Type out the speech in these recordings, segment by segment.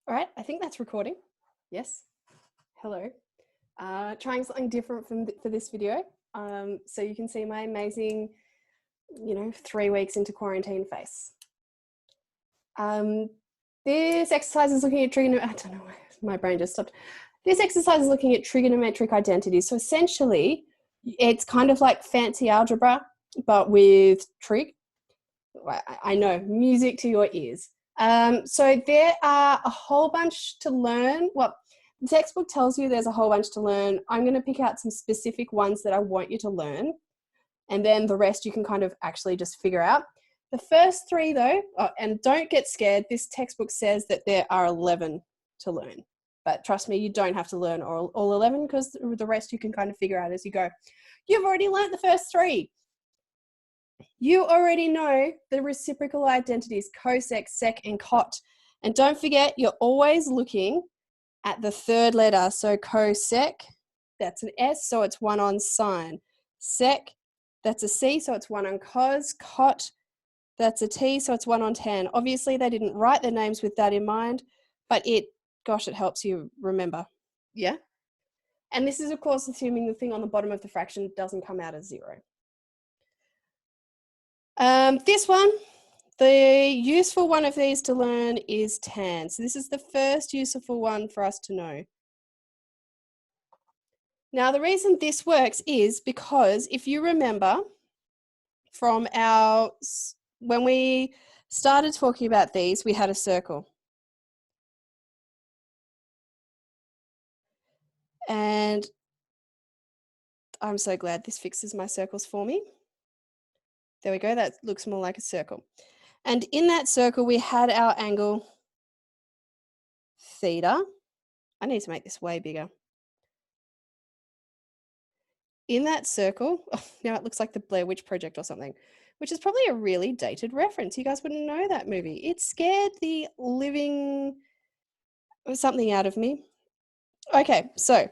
All right, I think that's recording. Yes. Hello. Trying something different for this video. So you can see my amazing, 3 weeks into quarantine face. This exercise is looking at trigonometric, I don't know why my brain just stopped. This exercise is looking at trigonometric identities. So essentially, it's kind of like fancy algebra, but with trig. I know, music to your ears. So there are a whole bunch to learn. Well, the textbook tells you there's a whole bunch to learn. I'm going to pick out some specific ones that I want you to learn, and then the rest you can kind of actually just figure out. The first 3 though, and don't get scared, this textbook says that there are 11 to learn. But trust me, you don't have to learn all 11 because the rest you can kind of figure out as you go. You've already learned the first 3. You already know the reciprocal identities, cosec, sec, and cot. And don't forget, you're always looking at the third letter. So cosec, that's an S, so it's 1 on sine. Sec, that's a C, so it's 1 on cos. Cot, that's a T, so it's 1 on tan. Obviously, they didn't write their names with that in mind, but it helps you remember. Yeah? And this is, of course, assuming the thing on the bottom of the fraction doesn't come out as 0. This one, the useful one of these to learn is tan. So this is the first useful one for us to know. Now, the reason this works is because if you remember from when we started talking about these, we had a circle. And I'm so glad this fixes my circles for me. There we go, that looks more like a circle. And in that circle, we had our angle theta. I need to make this way bigger. In that circle, now it looks like the Blair Witch Project or something, which is probably a really dated reference. You guys wouldn't know that movie. It scared the living something out of me. Okay, so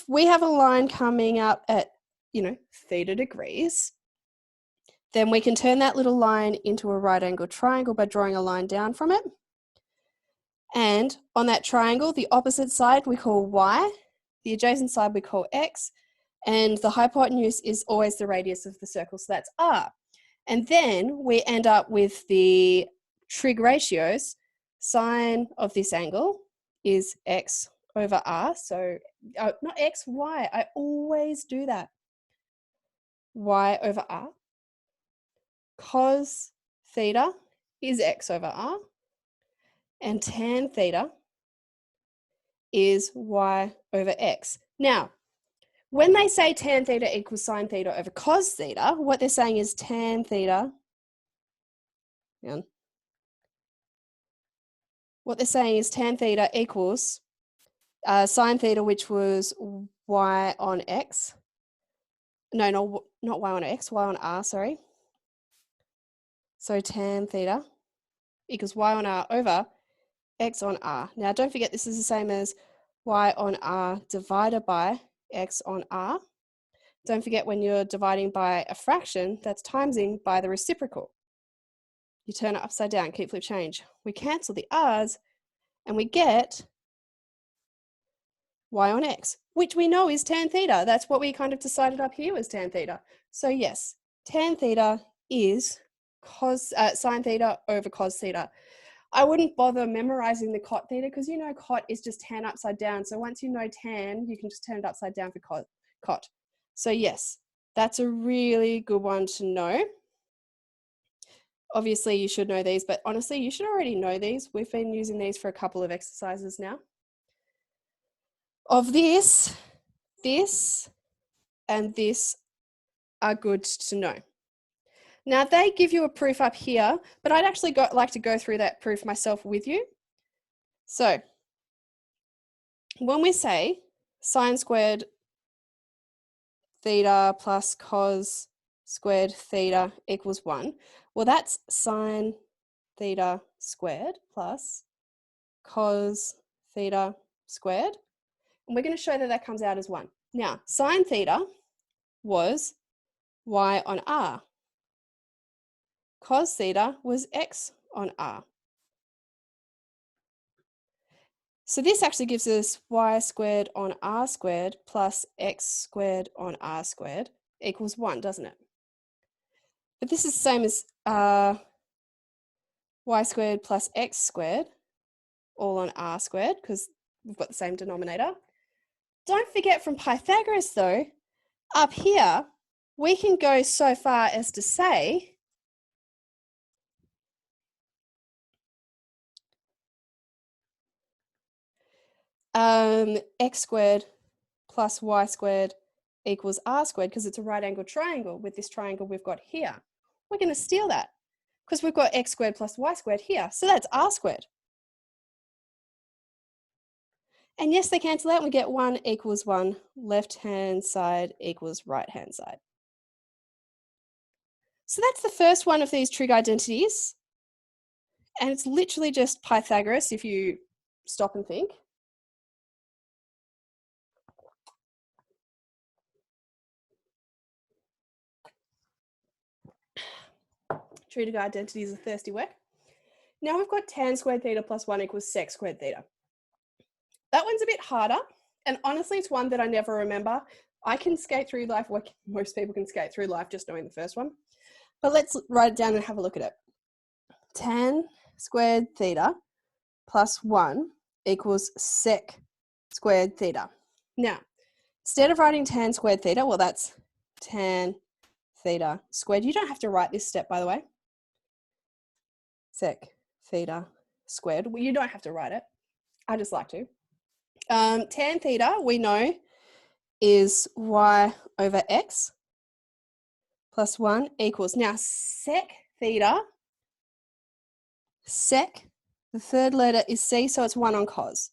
we have a line coming up at, theta degrees. Then we can turn that little line into a right angle triangle by drawing a line down from it. And on that triangle, the opposite side we call y, the adjacent side we call x, and the hypotenuse is always the radius of the circle, so that's r. And then we end up with the trig ratios. Sine of this angle is x over r, so not x, y. I always do that. Y over r. Cos theta is x over r. And tan theta is y over x. Now, when they say tan theta equals sine theta over cos theta, what they're saying is tan theta, what they're saying is tan theta equals sine theta, which was y on x. No, not y on x, y on r, sorry. So tan theta equals y on r over x on r. Now, don't forget this is the same as y on r divided by x on r. Don't forget when you're dividing by a fraction, that's timesing by the reciprocal. You turn it upside down, keep, flip, change. We cancel the r's and we get y on x, which we know is tan theta. That's what we kind of decided up here was tan theta. So yes, tan theta is sine theta over cos theta. I wouldn't bother memorizing the cot theta because cot is just tan upside down. So once you know tan, you can just turn it upside down for cot. So yes, that's a really good one to know. Obviously, you should know these, but honestly, you should already know these. We've been using these for a couple of exercises now. Of this, and this are good to know. Now, they give you a proof up here, but I'd actually like to go through that proof myself with you. So, when we say sine squared theta plus cos squared theta equals 1, well, that's sine theta squared plus cos theta squared. And we're going to show that that comes out as 1. Now, sine theta was y on r. Cos theta was x on r. So this actually gives us y squared on r squared plus x squared on r squared equals 1, doesn't it? But this is the same as y squared plus x squared, all on r squared, because we've got the same denominator. Don't forget from Pythagoras, though, up here, we can go so far as to say x squared plus y squared equals r squared, because it's a right angled triangle with this triangle we've got here. We're going to steal that because we've got x squared plus y squared here. So that's r squared. And yes, they cancel out. We get 1 equals 1. Left-hand side equals right-hand side. So that's the first one of these trig identities. And it's literally just Pythagoras if you stop and think. Trig identities are thirsty work. Now we've got tan squared theta plus 1 equals sec squared theta. That one's a bit harder. And honestly, it's one that I never remember. I can skate through life, like most people can skate through life just knowing the first one. But let's write it down and have a look at it. Tan squared theta plus 1 equals sec squared theta. Now, instead of writing tan squared theta, well, that's tan theta squared. You don't have to write this step, by the way. Sec theta squared. Well, you don't have to write it. I just like to. Tan theta, we know, is y over x plus 1 equals. Now, sec theta, sec, the third letter is c, so it's 1 on cos.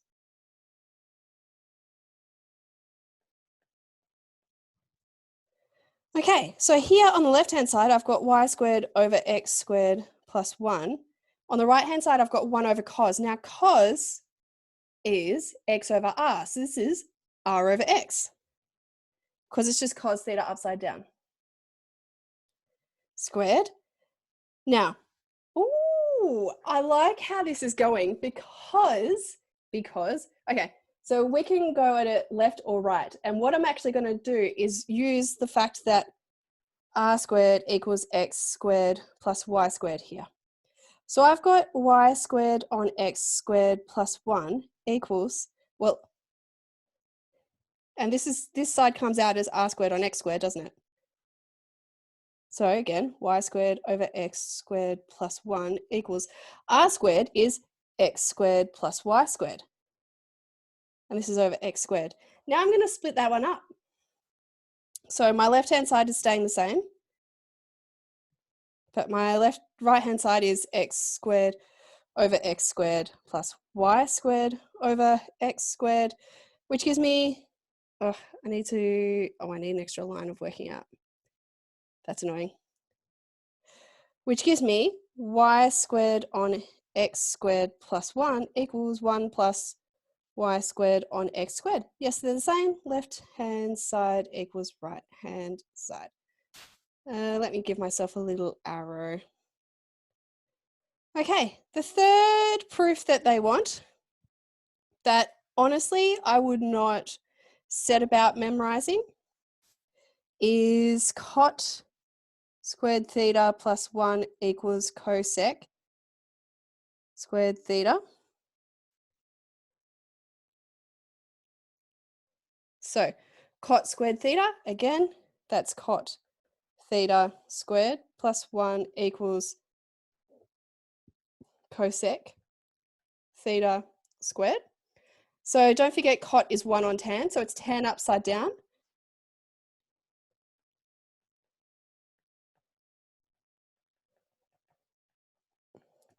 Okay, so here on the left-hand side, I've got y squared over x squared plus 1. On the right-hand side, I've got 1 over cos. Now, cos is x over r. So this is r over x, because it's just cos theta upside down. Squared. Now, ooh, I like how this is going because, okay, so we can go at it left or right. And what I'm actually going to do is use the fact that r squared equals x squared plus y squared here. So I've got y squared on x squared plus 1 equals, well, and this side comes out as r squared on x squared, doesn't it? So again, y squared over x squared plus 1 equals r squared is x squared plus y squared. And this is over x squared. Now I'm going to split that one up. So my left-hand side is staying the same. But my right-hand side is x squared over x squared plus y squared over x squared, which gives me, I need an extra line of working out. That's annoying. Which gives me y squared on x squared plus 1 equals 1 plus y squared on x squared. Yes, they're the same. Left-hand side equals right-hand side. Let me give myself a little arrow. Okay, the third proof that they want, that honestly I would not set about memorizing, is cot squared theta plus 1 equals cosec squared theta. So cot squared theta, again, that's cot theta squared plus 1 equals cosec theta squared. So don't forget cot is 1 on tan, so it's tan upside down.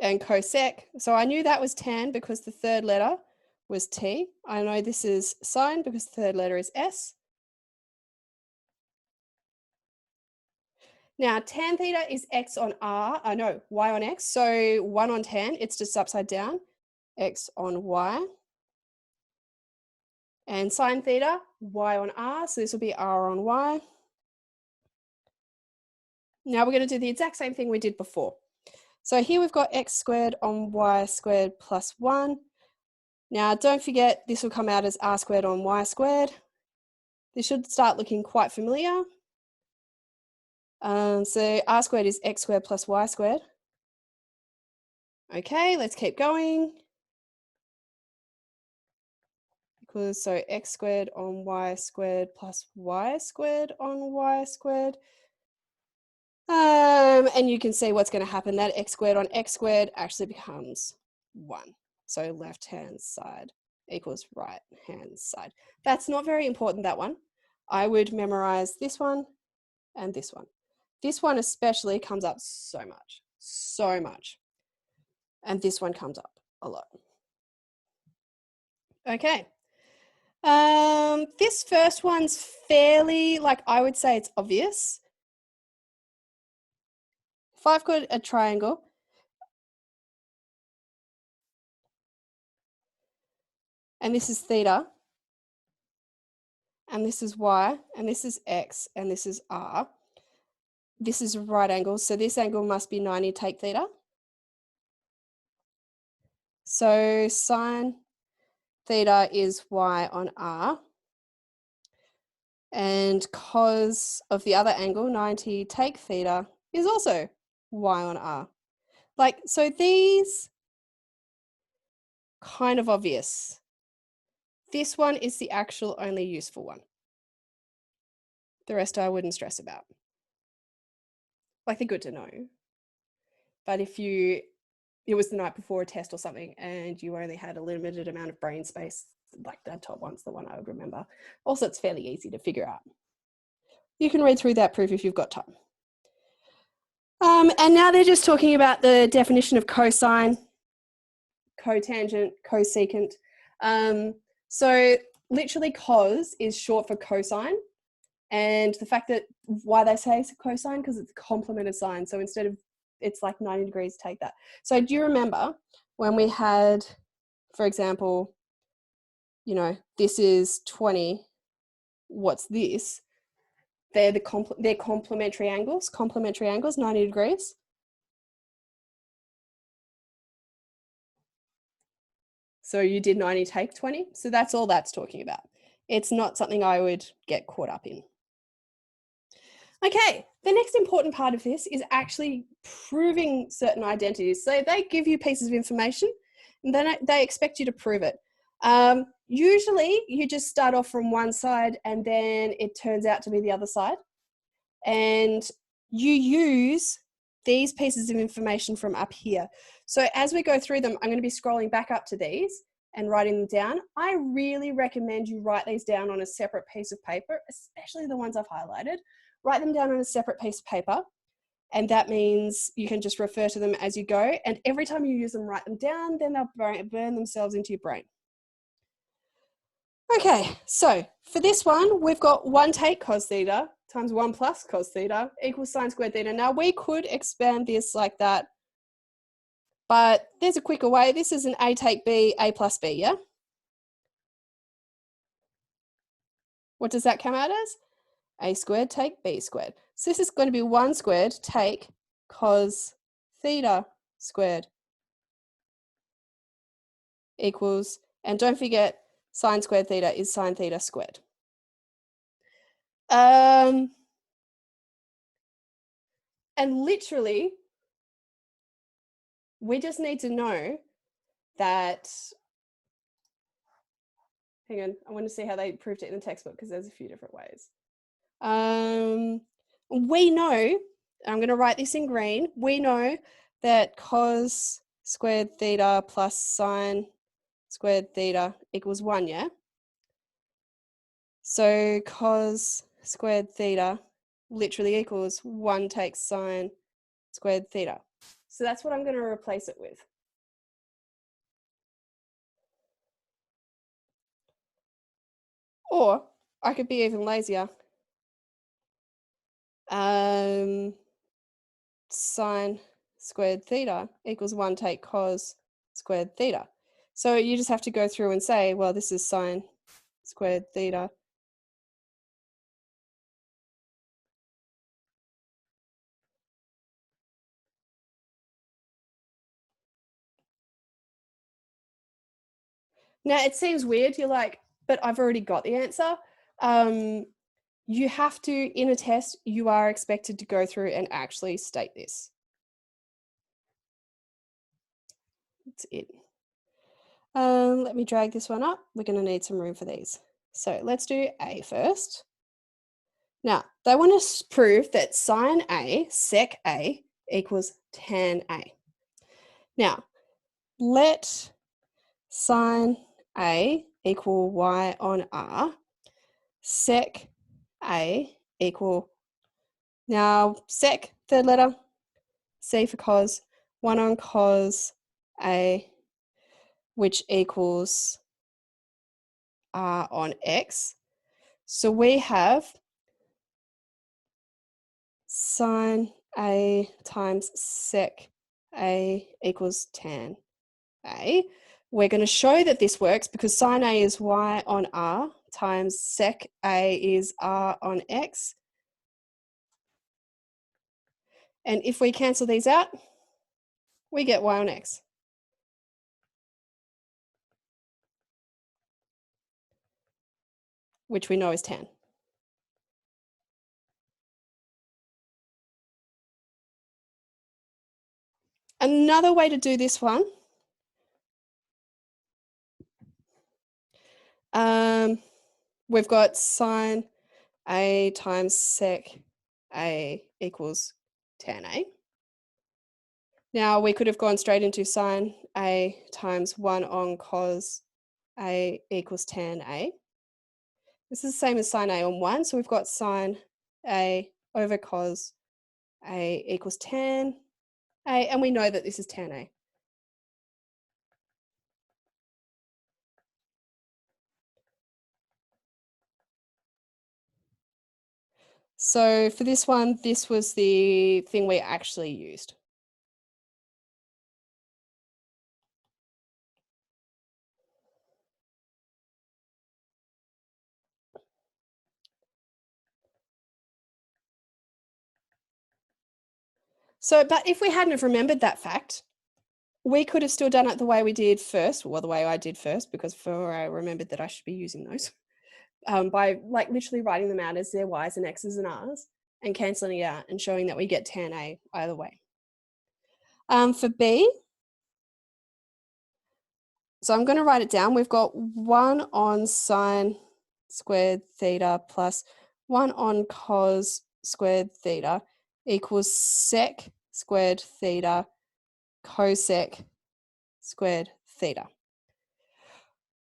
And cosec, so I knew that was tan because the third letter was T. I know this is sine because the third letter is S. Now tan theta is X on R, Y on X, so 1 on tan, it's just upside down, X on Y. And sine theta, Y on R, so this will be R on Y. Now we're going to do the exact same thing we did before. So here we've got x squared on y squared plus 1. Now, don't forget, this will come out as r squared on y squared. This should start looking quite familiar. So r squared is x squared plus y squared. Okay, let's keep going. Equals, so x squared on y squared plus y squared on y squared. And you can see what's going to happen. That x squared actually becomes 1. So left-hand side equals right-hand side. That's not very important, that one. I would memorize this one and this one. This one especially comes up so much. And this one comes up a lot. Okay. This first one's fairly, like, I would say it's obvious. If I've got a triangle, and this is theta, and this is y, and this is x, and this is r, this is a right angle, so this angle must be 90 take theta. So sine theta is y on r, and cos of the other angle, 90 take theta, is also y on r. Like, so these kind of obvious. This one is the actual only useful one. The rest I wouldn't stress about. Like, they're good to know. But if it was the night before a test or something and you only had a limited amount of brain space, like that top one's the one I would remember. Also, it's fairly easy to figure out. You can read through that proof if you've got time. And now they're just talking about the definition of cosine, cotangent, cosecant. So literally cos is short for cosine. And the fact that why they say it's a cosine, because it's a complement of sine. So instead of, it's like 90 degrees, take that. So do you remember when we had, for example, you know, this is 20, what's this? They're complementary angles, 90 degrees. So you did 90 take 20. So that's all that's talking about. It's not something I would get caught up in. Okay, the next important part of this is actually proving certain identities. So they give you pieces of information and then they expect you to prove it. Usually you just start off from one side and then it turns out to be the other side. And you use these pieces of information from up here. So as we go through them, I'm going to be scrolling back up to these and writing them down. I really recommend you write these down on a separate piece of paper, especially the ones I've highlighted. Write them down on a separate piece of paper. And that means you can just refer to them as you go. And every time you use them, write them down, then they'll burn themselves into your brain. Okay, so for this one, we've got 1 take cos theta times 1 plus cos theta equals sine squared theta. Now we could expand this like that, but there's a quicker way. This is an a take b, a plus b, yeah? What does that come out as? A squared take b squared. So this is going to be 1 squared take cos theta squared equals, and don't forget, sine squared theta is sine theta squared. And literally, we just need to know that, hang on, I want to see how they proved it in the textbook because there's a few different ways. We know, I'm going to write this in green, we know that cos squared theta plus sine squared theta equals 1, yeah? So cos squared theta literally equals 1 take sine squared theta. So that's what I'm going to replace it with. Or I could be even lazier. Sine squared theta equals 1 take cos squared theta. So you just have to go through and say, well, this is sine squared theta. Now, it seems weird. You're like, but I've already got the answer. You have to, in a test, you are expected to go through and actually state this. That's it. Let me drag this one up. We're going to need some room for these. So let's do A first. Now, they want to prove that sine A, sec A, equals tan A. Now, let sine A equal y on r, sec A equal, now sec, third letter, C for cos, 1 on cos A, which equals r on x. So we have sine A times sec A equals tan A. We're going to show that this works because sine A is y on r times sec A is r on x. And if we cancel these out, we get y on x. Which we know is tan. Another way to do this one, we've got sine A times sec A equals tan A. Now we could have gone straight into sine A times 1 on cos A equals tan A. This is the same as sine A on 1, so we've got sine A over cos A equals tan A, and we know that this is tan A. So for this one, this was the thing we actually used. So, but if we hadn't have remembered that fact, we could have still done it the way we did first, or the way I did first, because before I remembered that I should be using those, by like literally writing them out as their y's and x's and r's and cancelling it out and showing that we get tan A either way. For B, so I'm going to write it down. We've got 1 on sine squared theta plus 1 on cos squared theta equals sec squared theta cosec squared theta.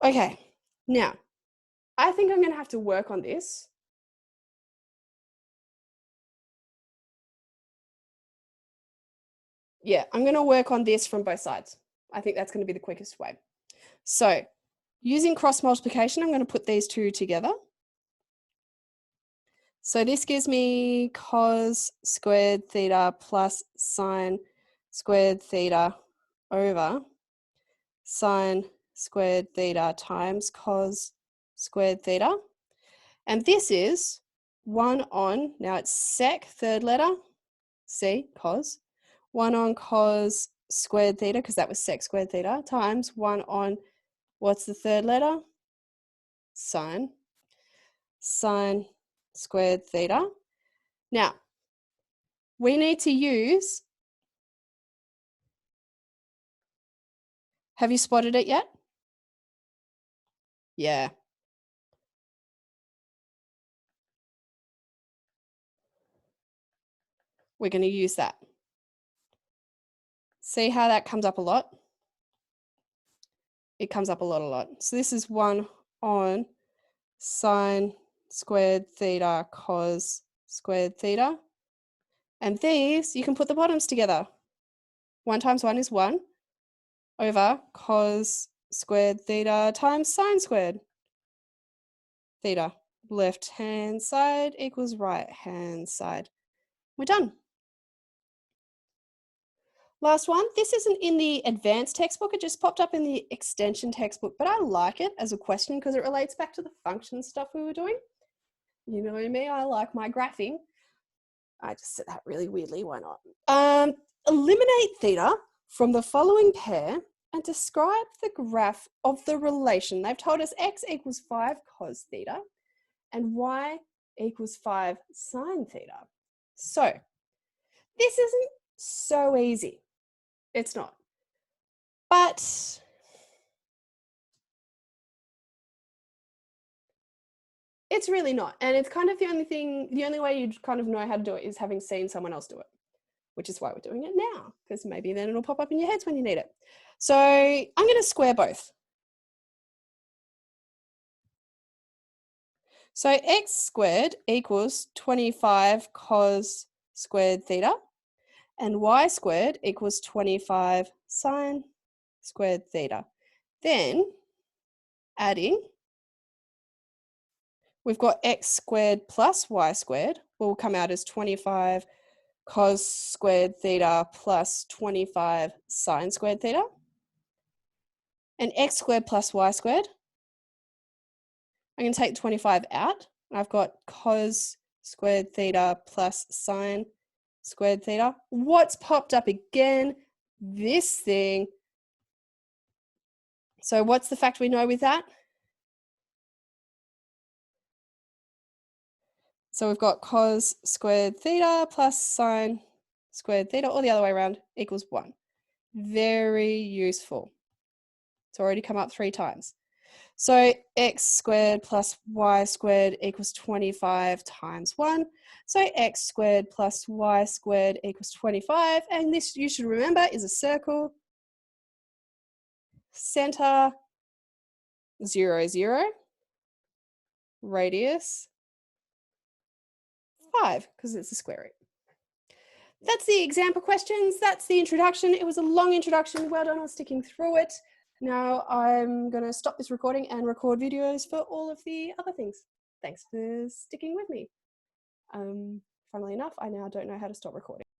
Okay, now I think I'm going to have to work on this. Yeah, I'm going to work on this from both sides. I think that's going to be the quickest way. So using cross multiplication, I'm going to put these two together. So this gives me cos squared theta plus sine squared theta over sine squared theta times cos squared theta. And this is 1 on, now it's sec, third letter, C, cos, 1 on cos squared theta, because that was sec squared theta, times 1 on, what's the third letter? Sine squared theta. Now, we need to use, have you spotted it yet? Yeah. We're going to use that. See how that comes up a lot? It comes up a lot. So this is 1 on sine squared theta cos squared theta. And these, you can put the bottoms together. 1 times 1 is 1 over cos squared theta times sine squared theta. Left hand side equals right hand side. We're done. Last one. This isn't in the advanced textbook. It just popped up in the extension textbook, but I like it as a question because it relates back to the function stuff we were doing. You know me, I like my graphing. I just said that really weirdly, why not? Eliminate theta from the following pair and describe the graph of the relation. They've told us x equals 5 cos theta and y equals 5 sine theta. So this isn't so easy. It's not. But it's really not. And it's kind of the only way you kind of know how to do it is having seen someone else do it, which is why we're doing it now, because maybe then it'll pop up in your heads when you need it. So I'm going to square both. So x squared equals 25 cos squared theta, and y squared equals 25 sine squared theta. Then adding, we've got x squared plus y squared will come out as 25 cos squared theta plus 25 sine squared theta. And x squared plus y squared, I'm going to take 25 out. I've got cos squared theta plus sine squared theta. What's popped up again? This thing. So what's the fact we know with that? So we've got cos squared theta plus sine squared theta, or the other way around, equals 1. Very useful. It's already come up 3 times. So x squared plus y squared equals 25 times 1. So x squared plus y squared equals 25. And this, you should remember, is a circle. Center, 0, 0. Radius, 5, because it's a square root. That's the example questions. That's the introduction. It was a long introduction. Well done on sticking through it. Now I'm going to stop this recording and record videos for all of the other things. Thanks for sticking with me. Funnily enough, I now don't know how to stop recording.